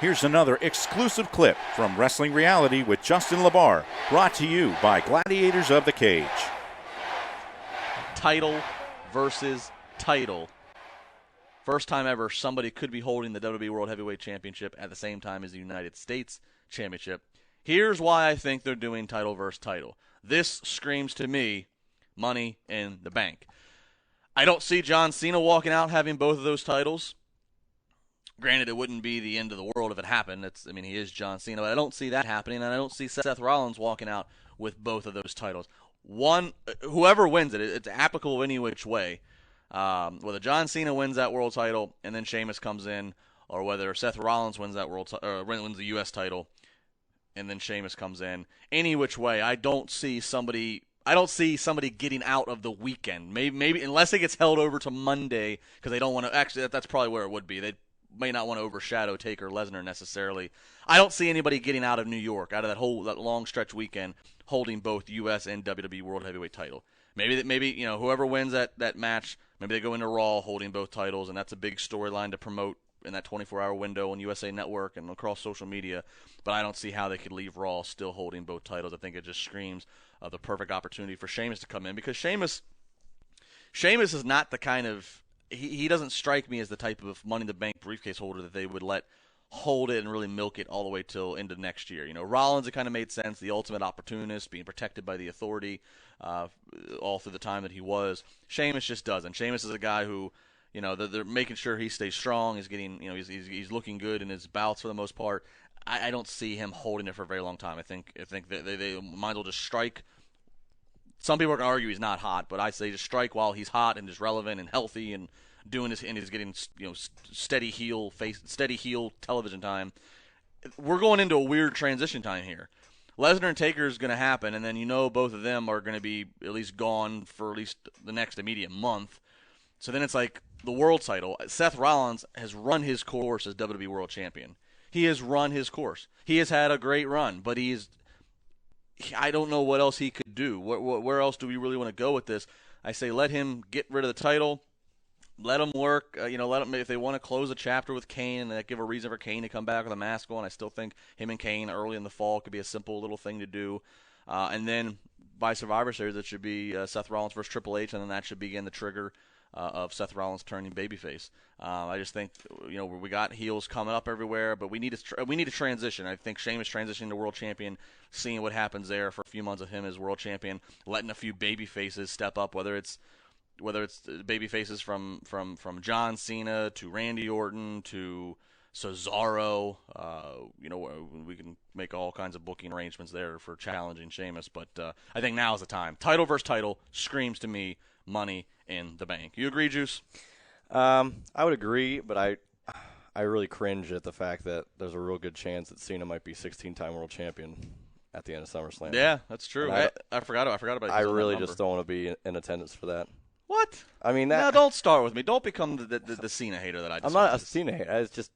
Here's another exclusive clip from Wrestling Reality with Justin LaBar, brought to you by Gladiators of the Cage. Title versus title. First time ever somebody could be holding the WWE World Heavyweight Championship at the same time as the United States Championship. Here's why I think they're doing title versus title. This screams to me Money in the Bank. I don't see John Cena walking out having both of those titles. Granted, it wouldn't be the end of the world if it happened. He is John Cena, but I don't see that happening, and I don't see Seth Rollins walking out with both of those titles. Whoever wins it, it's applicable any which way. Whether John Cena wins that world title and then Sheamus comes in, or whether Seth Rollins wins that wins the U.S. title and then Sheamus comes in, any which way, I don't see somebody getting out of the weekend. Maybe unless it gets held over to Monday because they don't want to. Actually, that's probably where it would be. They may not want to overshadow Taker Lesnar necessarily. I don't see anybody getting out of New York, out of that long stretch weekend, holding both U.S. and WWE World Heavyweight title. Maybe whoever wins that match, maybe they go into Raw holding both titles, and that's a big storyline to promote in that 24-hour window on USA Network and across social media. But I don't see how they could leave Raw still holding both titles. I think it just screams of the perfect opportunity for Sheamus to come in, because Sheamus is not the kind of he doesn't strike me as the type of Money in the Bank briefcase holder that they would let hold it and really milk it all the way till into next year. Rollins, it kind of made sense, the ultimate opportunist, being protected by the authority all through the time that he was. Sheamus just doesn't. Sheamus is a guy who, they're making sure he stays strong. He's getting, he's looking good in his bouts for the most part. I don't see him holding it for a very long time. I think that they might as well just strike. Some people are going to argue he's not hot, but I say just strike while he's hot and just relevant and healthy and doing this, and he's getting steady heel television time. We're going into a weird transition time here. Lesnar and Taker is going to happen, and then both of them are going to be at least gone for at least the next immediate month. So then it's like the world title. Seth Rollins has run his course as WWE World Champion. He has run his course. He has had a great run, but I don't know what else he could do. Where else do we really want to go with this? I say let him get rid of the title. Let him work. Let him, if they want to close a chapter with Kane and give a reason for Kane to come back with a mask on. I still think him and Kane early in the fall could be a simple little thing to do. And then by Survivor Series, it should be Seth Rollins versus Triple H, and then that should begin the trigger of Seth Rollins turning babyface. I just think we got heels coming up everywhere, but we need a transition. I think Sheamus transitioning to world champion, seeing what happens there for a few months of him as world champion, letting a few babyfaces step up, whether it's babyfaces from John Cena to Randy Orton to Cesaro. We can make all kinds of booking arrangements there for challenging Sheamus, but I think now is the time. Title versus title screams to me Money in the Bank. You agree, Juice? I would agree, but I really cringe at the fact that there's a real good chance that Cena might be 16-time world champion at the end of SummerSlam. Yeah, that's true. I forgot about it. I really just don't want to be in attendance for that. What? No, don't start with me. Don't become the Cena hater that I just I'm not a Cena hater. It's just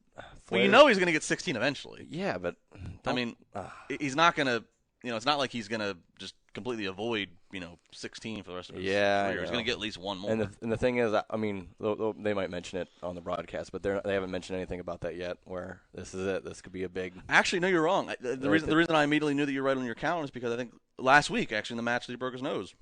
Well, he's going to get 16 eventually. Yeah, but he's not going to, it's not like he's going to just completely avoid, 16 for the rest of his career. He's going to get at least one more. And the thing is, they might mention it on the broadcast, but they haven't mentioned anything about that yet, where this is it. This could be a big... Actually, no, you're wrong. The reason I immediately knew that you're right on your count is because I think last week, actually, in the match that he broke his nose,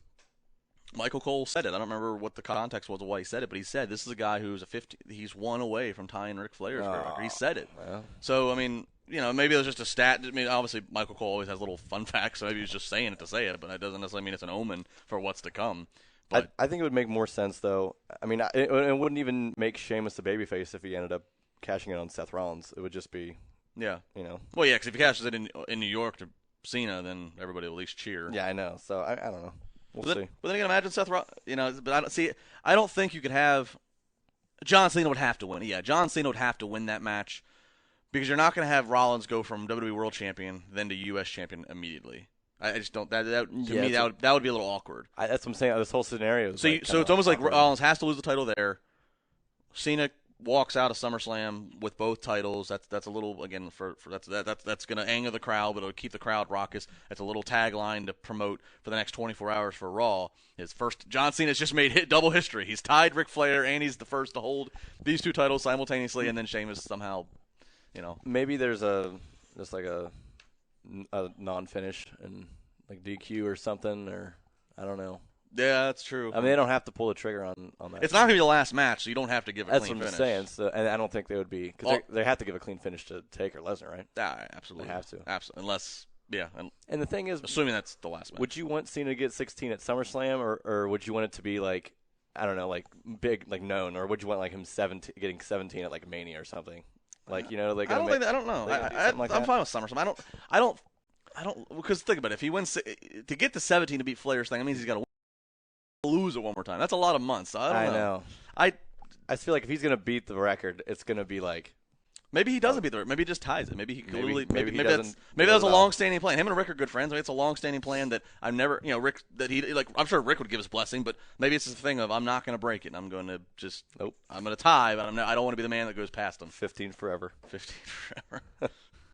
Michael Cole said it. I don't remember what the context was of why he said it, but he said this is a guy who's he's one away from tying Ric Flair's career. He said it. Yeah. So, maybe it was just a stat. Obviously, Michael Cole always has little fun facts, so maybe he's just saying it to say it, but that doesn't necessarily mean it's an omen for what's to come. But I think it would make more sense, though. It wouldn't even make Sheamus the babyface if he ended up cashing it on Seth Rollins. It would just be, Well, yeah, because if he cashes it in New York to Cena, then everybody will at least cheer. Yeah, I know. So, I don't know. We'll see. But then again, imagine Seth Rollins, but I don't think you could have John Cena would have to win. Yeah, John Cena would have to win that match because you're not going to have Rollins go from WWE World Champion then to U.S. Champion immediately. I just don't. That would be a little awkward. That's what I'm saying. This whole scenario. So it's almost like Rollins has to lose the title there. Cena walks out of SummerSlam with both titles. That's a little, again, that's going to anger the crowd, but it'll keep the crowd raucous. That's a little tagline to promote for the next 24 hours for Raw. John Cena's just made double history. He's tied Ric Flair, and he's the first to hold these two titles simultaneously, and then Sheamus somehow Maybe there's just like a non-finish and like DQ or something, or I don't know. Yeah, that's true. I mean, they don't have to pull the trigger on that. It's not going to be the last match, so you don't have to give a That's clean what I'm finish. saying. So, and I don't think they would be because they have to give a clean finish to Taker Lesnar, right? Yeah, absolutely. They have to. Absolutely. Unless, and the thing is, assuming that's the last match. Would you want Cena to get 16 at SummerSlam, or would you want it to be like, I don't know, like big, like known, or would you want like him getting 17 at like Mania or something? Like, I don't know. I'm fine with SummerSlam. I don't because think about it. If he wins to get to 17 to beat Flair's thing, that means he's got to lose it one more time. That's a lot of months. I don't know. I just feel like if he's gonna beat the record, it's gonna be like maybe he doesn't beat the record. Maybe he just ties it. Maybe he maybe doesn't. Maybe that's a long-standing plan. Him and Rick are good friends. I mean, it's a long-standing plan that I've never, Rick that he like. I'm sure Rick would give his blessing, but maybe it's the thing of I'm not going to break it. And I'm going to just I'm going to tie, but I don't want to be the man that goes past him. 15 forever. 15 forever.